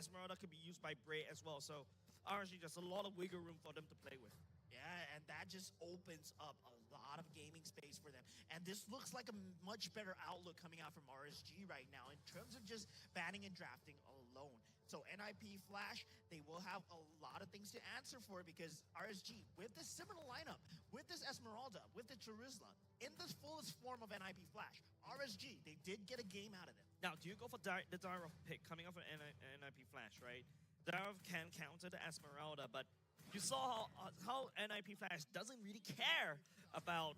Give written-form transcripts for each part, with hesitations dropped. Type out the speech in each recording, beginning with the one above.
Esmeralda could be used by Bray as well. So RSG, just a lot of wiggle room for them to play with. Yeah, and that just opens up a lot of gaming space for them. And this looks like a much better outlook coming out from RSG right now in terms of just banning and drafting alone. So NIP Flash, they will have a lot of things to answer for because RSG, with this similar lineup, with this Esmeralda, with the Charizla, in the fullest form of NIP Flash, RSG, they did get a game out of them. Now, do you go for the Direct pick coming off an NIP Flash, right? Direct can counter the Esmeralda, but you saw how NIP Flash doesn't really care about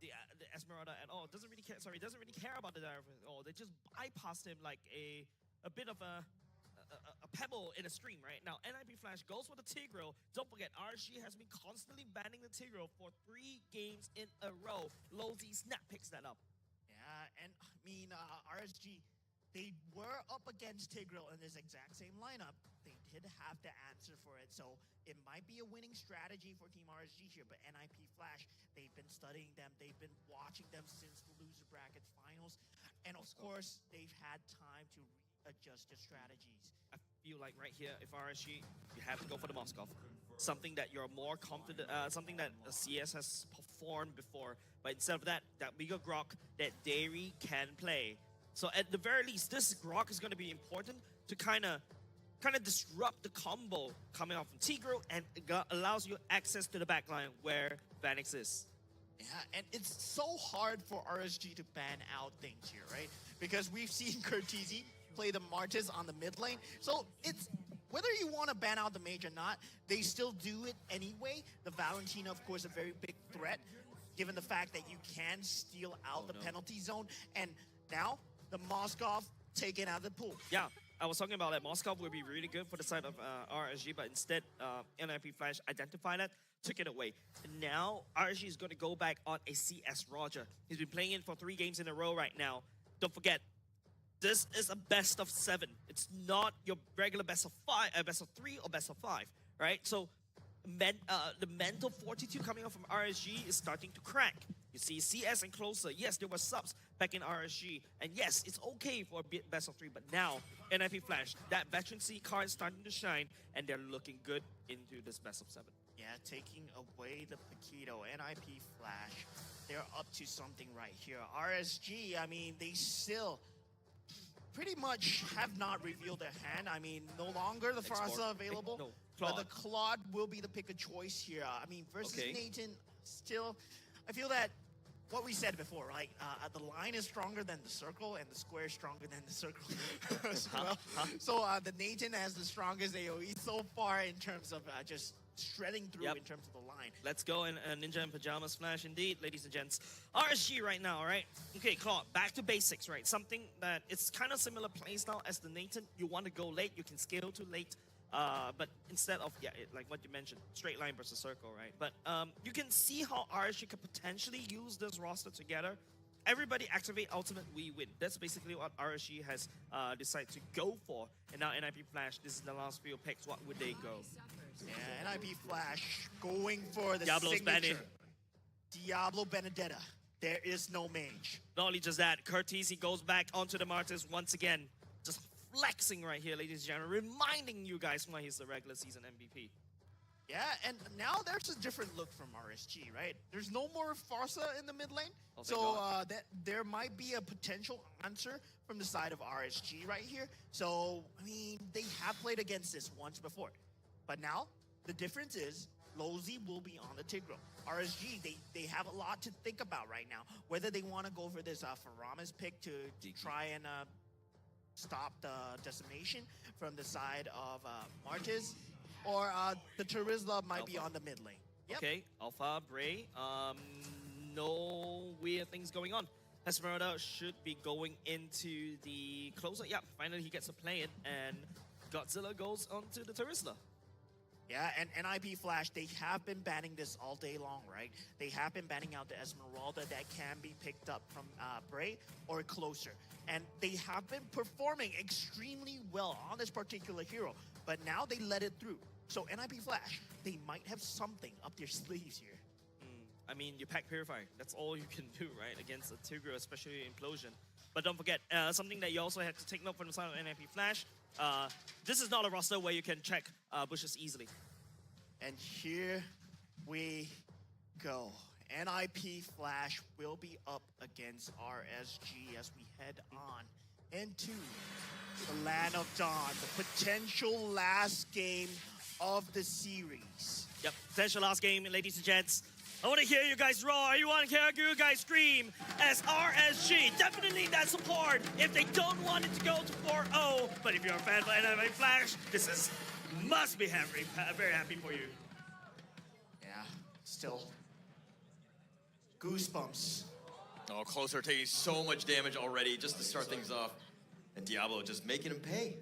the Esmeralda at all. Doesn't really care about the Direct at all. They just bypassed him like a bit of a pebble in a stream, right? Now, NIP Flash goes for the Tigreal. Don't forget, RSG has been constantly banning the Tigreal for 3 games in a row. Lozy snap picks that up. Yeah, and I mean, RSG, they were up against Tigreal in this exact same lineup. They did have to answer for it, so it might be a winning strategy for Team RSG here, but NIP Flash, they've been studying them, they've been watching them since the loser bracket finals, and of course, they've had time to readjust their strategies. I feel like right here, if RSG, you have to go for the Moskov. Something that you're more confident, something that CS has performed before, but instead of that bigger Grok that Dairy can play. So at the very least, this Grok is going to be important to kind of disrupt the combo coming off from Tigreal, and it allows you access to the backline where Vanix is. Yeah, and it's so hard for RSG to ban out things here, right? Because we've seen Curtizi play the Martis on the mid lane, so it's whether you want to ban out the mage or not, they still do it anyway. The Valentina, of course, a very big threat, given the fact that you can steal out penalty zone, and now the Moskov taken out of the pool. Yeah, I was talking about that Moskov would be really good for the side of RSG, but instead NIP Flash identified that, took it away. And now RSG is going to go back on a CS Roger. He's been playing it for 3 games in a row right now. Don't forget, this is a best of 7. It's not your regular best of 3 or best of 5, right? So the mental fortitude coming out from RSG is starting to crack. You see CS and closer. Yes, there were subs back in RSG. And yes, it's okay for a bit best of 3. But now, NIP Flash, that veterancy card is starting to shine. And they're looking good into this best of 7. Yeah, taking away the Paquito, NIP Flash, they're up to something right here. RSG, I mean, they still pretty much have not revealed their hand. I mean, no longer the Farsa available. No, but the Claude will be the pick of choice here. I mean, versus Nathan, still, I feel that what we said before, right? The line is stronger than the circle, and the square is stronger than the circle. So the Nathan has the strongest AoE so far in terms of just shredding through in terms of the line. Let's go in Ninja in Pajamas Flash indeed, ladies and gents. RSG right now, all right? Okay, Claude, back to basics, right? Something that it's kind of similar playstyle as the Nathan. You want to go late, you can scale to late. But instead of, like what you mentioned, straight line versus circle, right? But you can see how RSG could potentially use this roster together. Everybody activate ultimate, we win. That's basically what RSG has decided to go for. And now NIP Flash, this is the last few picks. What would they go? Yeah, NIP Flash going for the Diablo's signature. Diablo Benedetta. There is no mage. Not only just that, Curtizi goes back onto the Martyrs once again. Just flexing right here, ladies and gentlemen, reminding you guys why he's the regular season MVP. Yeah, and now there's a different look from RSG, right? There's no more Farsa in the mid lane, so there might be a potential answer from the side of RSG right here. So, I mean, they have played against this once before. But now, the difference is, Lozy will be on the Tigreal. RSG, they have a lot to think about right now. Whether they want to go for this Faramis pick to try and stop the decimation from the side of Martis, or the Charizla might be on the mid lane. Yep. Okay, Alpha, Bray, no weird things going on. Esmeralda should be going into the closer. Yeah, finally he gets to play it, and Godzilla goes onto the Charizla. Yeah, and NIP Flash, they have been banning this all day long, right? They have been banning out the Esmeralda that can be picked up from Bray or closer. And they have been performing extremely well on this particular hero, but now they let it through. So NIP Flash, they might have something up their sleeves here. I mean, you pack Purify. That's all you can do, right? Against a Tigreal, especially Implosion. But don't forget, something that you also have to take note from the side of NIP Flash, This is not a roster where you can check bushes easily. And here we go. NIP Flash will be up against RSG as we head on into the Land of Dawn, the potential last game of the series. Yep, potential last game, ladies and gents. I want to hear you guys roar. I want to hear you guys scream as RSG definitely need that support if they don't want it to go to 4-0. But if you're a fan of NIP Flash, this is must be very happy for you. Yeah, still goosebumps. Oh, Closer taking so much damage already just to start things off. And Diablo just making him pay.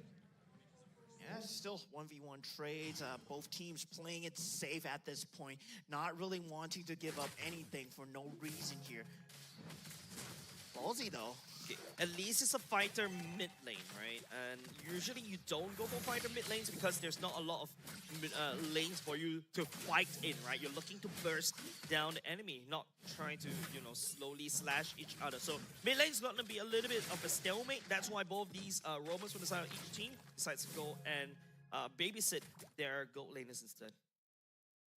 Yeah, still 1v1 trades. Both teams playing it safe at this point. Not really wanting to give up anything for no reason here. Ballsy though. Okay, at least it's a fighter mid lane, right? And usually you don't go for fighter mid lanes because there's not a lot of lanes for you to fight in, right? You're looking to burst down the enemy, not trying to, you know, slowly slash each other. So mid lane's going to be a little bit of a stalemate. That's why both these roamers from the side of each team decides to go and babysit their gold laners instead.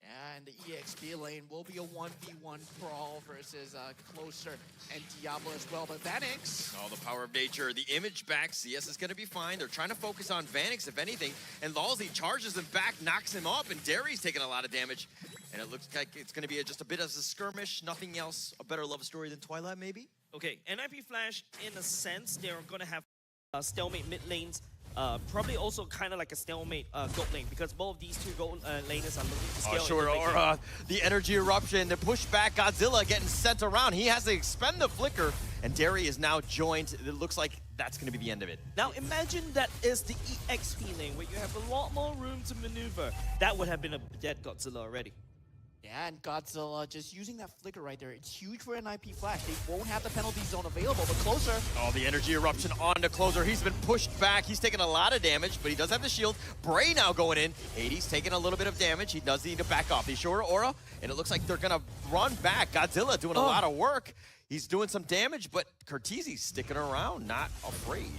Yeah, and the EXP lane will be a 1v1 brawl versus Closer and Diablo as well. But Vanix... Oh, the power of nature. The image back. CS is going to be fine. They're trying to focus on Vanix, if anything. And Lalzi charges him back, knocks him up, and Derry's taking a lot of damage. And it looks like it's going to be just a bit of a skirmish. Nothing else. A better love story than Twilight, maybe? Okay, NIP Flash, in a sense, they're going to have stalemate mid lanes. Probably also kind of like a stalemate gold lane because both of these two gold laners are looking to scale. Oh, sure. Or the energy eruption, the pushback, Godzilla getting sent around. He has to expend the flicker, and Derry is now joined. It looks like that's going to be the end of it. Now imagine that is the EXP lane where you have a lot more room to maneuver. That would have been a dead Godzilla already. Yeah, and Godzilla just using that flicker right there. It's huge for NIP Flash. They won't have the penalty zone available, but Closer. Oh, the energy eruption onto Closer. He's been pushed back. He's taking a lot of damage, but he does have the shield. Bray now going in. Hades taking a little bit of damage. He does need to back off. He's short aura, and it looks like they're going to run back. Godzilla doing a lot of work. He's doing some damage, but Curtizi's sticking around, not afraid.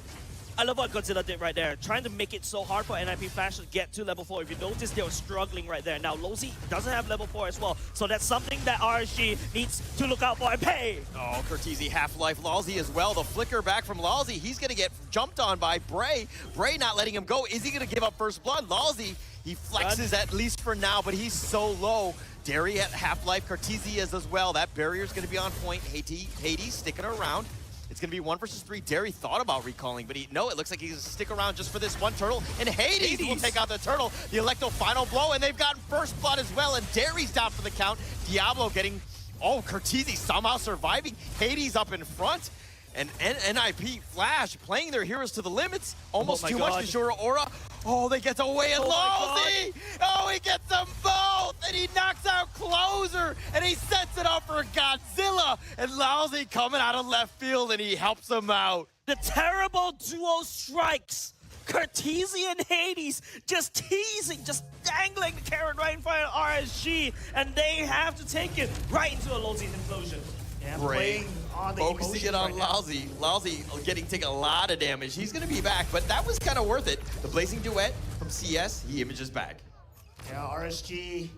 I love what Godzilla did right there, trying to make it so hard for NIP Flash to get to level 4. If you notice, they were struggling right there. Now, Lozi doesn't have level 4 as well, so that's something that RSG needs to look out for and pay. Oh, Curtizi, Half-Life, Lalzi as well. The flicker back from Lalzi. He's going to get jumped on by Bray. Bray not letting him go. Is he going to give up first blood? Lalzi, he flexes at least for now, but he's so low. Derry at Half-Life, Curtizi is as well. That barrier's going to be on point. Hades sticking around. It's going to be 1 versus 3. Derry thought about recalling, but it looks like he's going to stick around just for this one turtle. And Hades will take out the turtle. The Electro final blow, and they've gotten first blood as well. And Derry's down for the count. Diablo getting, Curtizi somehow surviving. Hades up in front. And NIP Flash playing their heroes to the limits. Almost too much to Juara Aura. Oh, they get away and Lalzi! Oh, he gets them both! And he knocks out Closer! And he sets it up for Godzilla! And Lalzi coming out of left field and he helps him out. The terrible duo strikes. Curtizi and Hades just teasing, just dangling the carrot right in front of RSG. And they have to take it right into a Lalzi's implosion. Yeah, playing on the focusing it on Lalzi. Lalzi taking a lot of damage. He's going to be back, but that was kind of worth it. The Blazing Duet from CS, he images back. Yeah, RSG,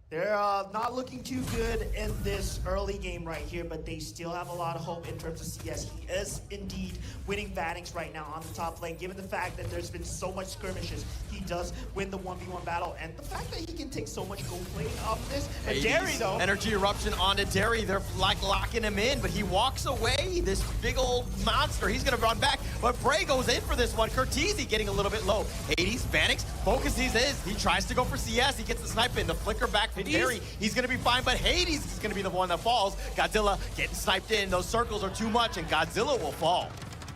they're not looking too good in this early game right here, but they still have a lot of hope in terms of CS. He is indeed winning Vanix right now on the top lane, given the fact that there's been so much skirmishes. He does win the 1v1 battle, and the fact that he can take so much gold plating off of this. And Derry, though. Energy eruption onto Derry. They're like locking him in, but he walks away. This big old monster. He's going to run back, but Bray goes in for this one. Curtizi getting a little bit low. Hades, Vanix, focuses his. He tries to go for CS. He gets the snipe in. The flicker back from Derry. He's going to be fine, but Hades is going to be the one that falls. Godzilla getting sniped in. Those circles are too much, and Godzilla will fall.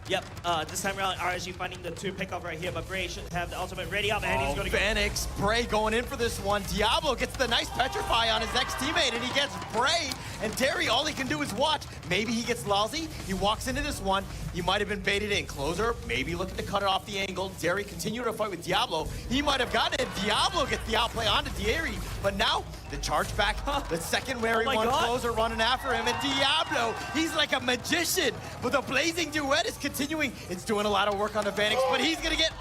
Yep, this time around, RSG finding the 2 pickup right here, but Bray should have the ultimate ready up, and he's going to go. Vanix, Bray going in for this one. Diablo gets the nice petrify on his ex-teammate, and he gets Bray. And Derry, all he can do is watch. Maybe he gets Lalzi. He walks into this one. He might have been baited in. Closer, maybe looking to cut it off the angle. Derry continuing to fight with Diablo. He might have gotten it. Diablo gets the outplay onto Derry. But now, the charge back, the second wary one, Closer running after him. And Diablo, he's like a magician. But the Blazing Duet is continuing. It's doing a lot of work on the Vanix, but he's gonna get,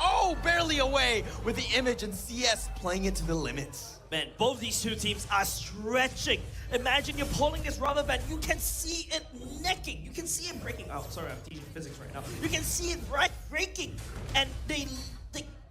barely away with the image, and CS playing it to the limits. Man, both these two teams are stretching. Imagine you're pulling this rubber band. You can see it necking. You can see it breaking. Oh, sorry, I'm teaching physics right now. You can see it breaking. And they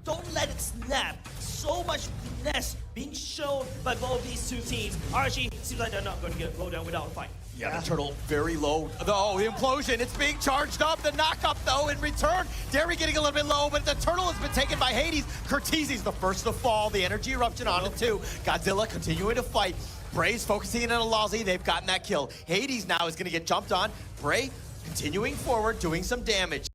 don't let it snap. So much finesse being shown by both these two teams. RSG seems like they're not going to go down without a fight. Yeah, the turtle very low. Oh, the implosion, it's being charged up. The knockup, though, in return. Derry getting a little bit low, but the turtle has been taken by Hades. Curtizi's the first to fall. The energy eruption on it, too. Godzilla continuing to fight. Bray's focusing in on Lawsy. They've gotten that kill. Hades now is going to get jumped on. Bray continuing forward, doing some damage.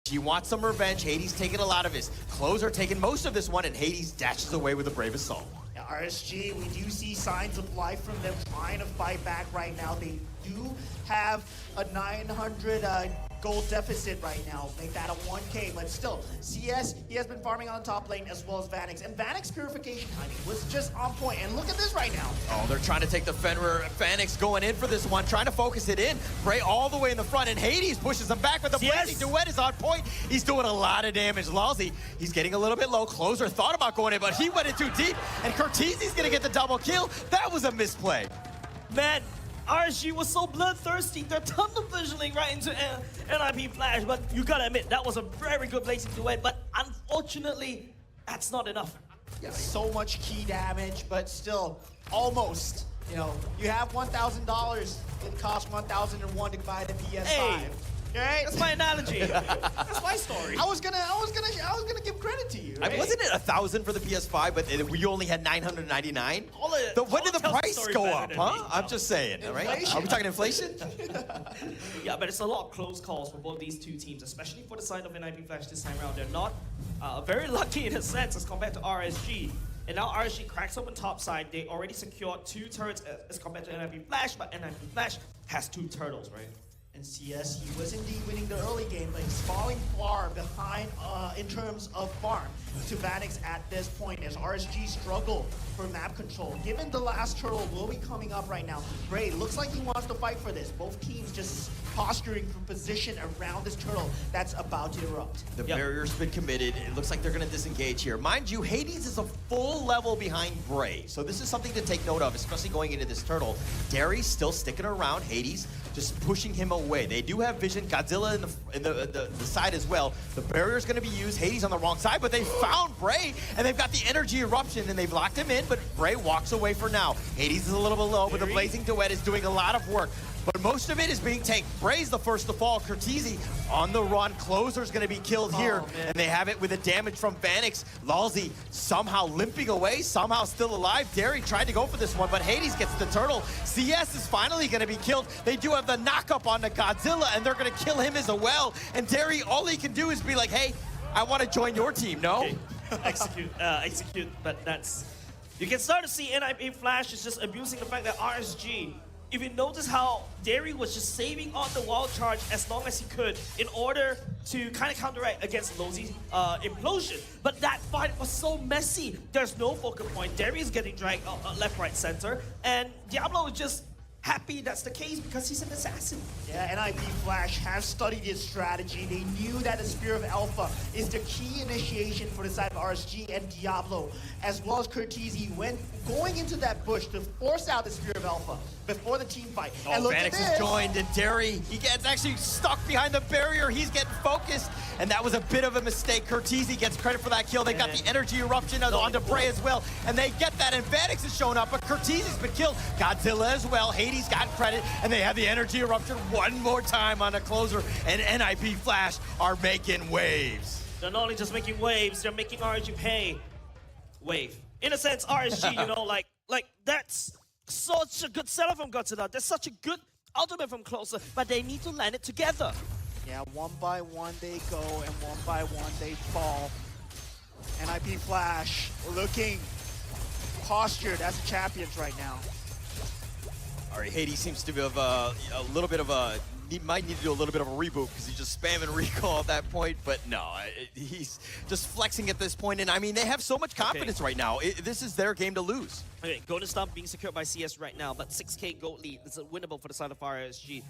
He wants some revenge. Hades taking a lot of his. Closer taking most of this one, and Hades dashes away with a brave assault. Yeah, RSG, we do see signs of life from them trying to fight back right now. They do have a 900 gold deficit right now. Make that a 1K, but still, CS, he has been farming on the top lane as well as Vanix. And Vanix purification timing was just on point. And look at this right now. Oh, they're trying to take the Fenrir. Vanix going in for this one, trying to focus it in. Bray all the way in the front, and Hades pushes him back, but the blazing duet is on point. He's doing a lot of damage. Lawsy, he's getting a little bit low. Closer thought about going in, but he went in too deep, and Curtizi's gonna get the double kill. That was a misplay. Man, RSG was so bloodthirsty. They're tunnel visioning right into NIP Flash, but you gotta admit, that was a very good blazing duet, but unfortunately, that's not enough. Yeah, so much key damage, but still, almost. You know, you have $1,000. It costs 1,001 to buy the PS5. Hey. Right? That's my analogy. That's my story. I was gonna give credit to you. Right? Wasn't it 1,000 for the PS5, but we only had 999? When did the tell the price story go better up, than huh? me. I'm just saying, all right? Inflation. Are we talking inflation? Yeah, but it's a lot of close calls for both these two teams, especially for the side of NIP Flash this time around. They're not very lucky in a sense as compared to RSG. And now RSG cracks open top side. They already secured 2 turrets as compared to NIP Flash, but NIP Flash has 2 turtles, right? And CS, he was indeed winning the early game, but he's falling far behind in terms of farm to Vanix at this point as RSG struggle for map control. Given the last turtle will be coming up right now, Bray looks like he wants to fight for this. Both teams just posturing for position around this turtle that's about to erupt. The barrier's been committed. It looks like they're going to disengage here. Mind you, Hades is a full level behind Bray, so this is something to take note of, especially going into this turtle. Derry's still sticking around. Hades just pushing him away. They do have vision. Godzilla in the side as well. The barrier's going to be used. Hades on the wrong side, but they found Bray, and they've got the energy eruption, and they've locked him in, but Bray walks away for now. Hades is a little bit low, but the blazing duet is doing a lot of work. But most of it is being taken. Bray's the first to fall. Curtizi on the run. Closer's going to be killed here. And they have it with the damage from Vanix. Lawsy somehow limping away, somehow still alive. Derry tried to go for this one, but Hades gets the turtle. CS is finally going to be killed. They do have the knock-up on the Godzilla, and they're going to kill him as well. And Derry, all he can do is be like, hey, I want to join your team, no? Okay. Execute, but that's... You can start to see NIP Flash is just abusing the fact that RSG, if you notice how Derry was just saving on the wall charge as long as he could in order to kind of counteract against Lawsy's implosion. But that fight was so messy. There's no focal point. Derry is getting dragged left, right, center. And Diablo is just happy that's the case because he's an assassin. Yeah, NIP Flash has studied his strategy. They knew that the Spear of Alpha is the key initiation for the side of RSG and Diablo, as well as Curtizi when going into that bush to force out the Spear of Alpha before the team fight. Oh, and look Vanix at this. is joined, and Derry, he gets actually stuck behind the barrier. He's getting focused, and that was a bit of a mistake. Curtizi gets credit for that kill. They got the energy eruption onto Bray as well, and they get that, and Vanix is showing up, but Curtizi's been killed. Godzilla as well. Hades got credit, and they have the energy eruption one more time on a closer, and NIP Flash are making waves. They're not only just making waves, they're making RSG pay wave. In a sense, RSG, you know, like that's such a good setup from Godzilla. That's such a good ultimate from Closer, but they need to land it together. Yeah, one by one they go, and one by one they fall. NIP Flash looking postured as champions right now. All right, Hades seems to have a little bit of a might need to do a little bit of a reboot because he's just spamming recall at that point. But no, he's just flexing at this point. And I mean, they have so much confidence right now. This is their game to lose. Okay, Golden Stump being secured by CS right now, but 6K gold lead is winnable for the side of RSG.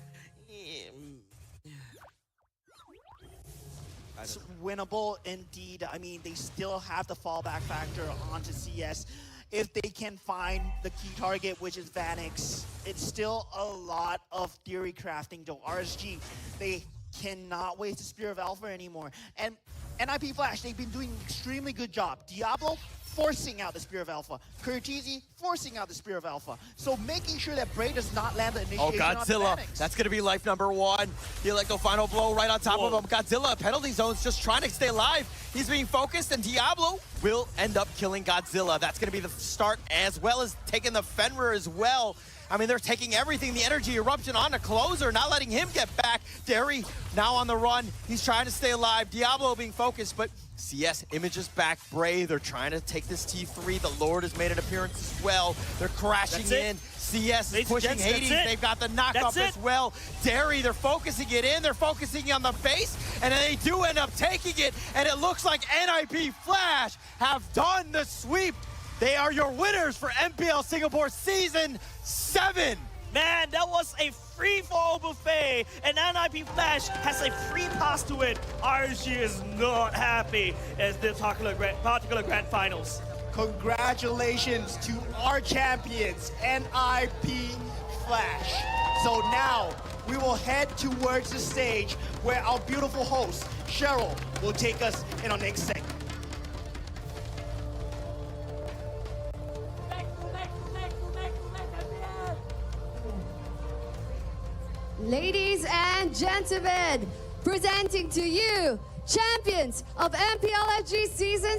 It's winnable indeed. I mean, they still have the fallback factor onto CS. If they can find the key target, which is Vanix, it's still a lot of theory crafting though. RSG, they cannot waste the Spear of Alpha anymore. And NIP Flash, they've been doing an extremely good job. Diablo, forcing out the Spear of Alpha. Kurtizi, forcing out the Spear of Alpha. So making sure that Bray does not land the initiation on Godzilla. Vanix. That's going to be life number 1. The Electro final blow right on top of him. Godzilla, penalty zones, just trying to stay alive. He's being focused, and Diablo will end up killing Godzilla. That's going to be the start, as well as taking the Fenrir as well. I mean, they're taking everything, the energy eruption on the closer, not letting him get back. Derry now on the run. He's trying to stay alive. Diablo being focused, but CS images back Bray. They're trying to take this T3. The Lord has made an appearance as well. They're crashing in. CS is pushing Hades. They've got the knockup as well. Derry, they're focusing it in. They're focusing on the base, and then they do end up taking it, and it looks like NIP Flash have done the sweep. They are your winners for MPL Singapore Season 7. Man, that was a free-for-all buffet, and NIP Flash has a free pass to it. RSG is not happy as the particular grand finals. Congratulations to our champions, NIP Flash. So now we will head towards the stage where our beautiful host, Cheryl, will take us in our next segment. Ladies and gentlemen, presenting to you champions of MPLFG Season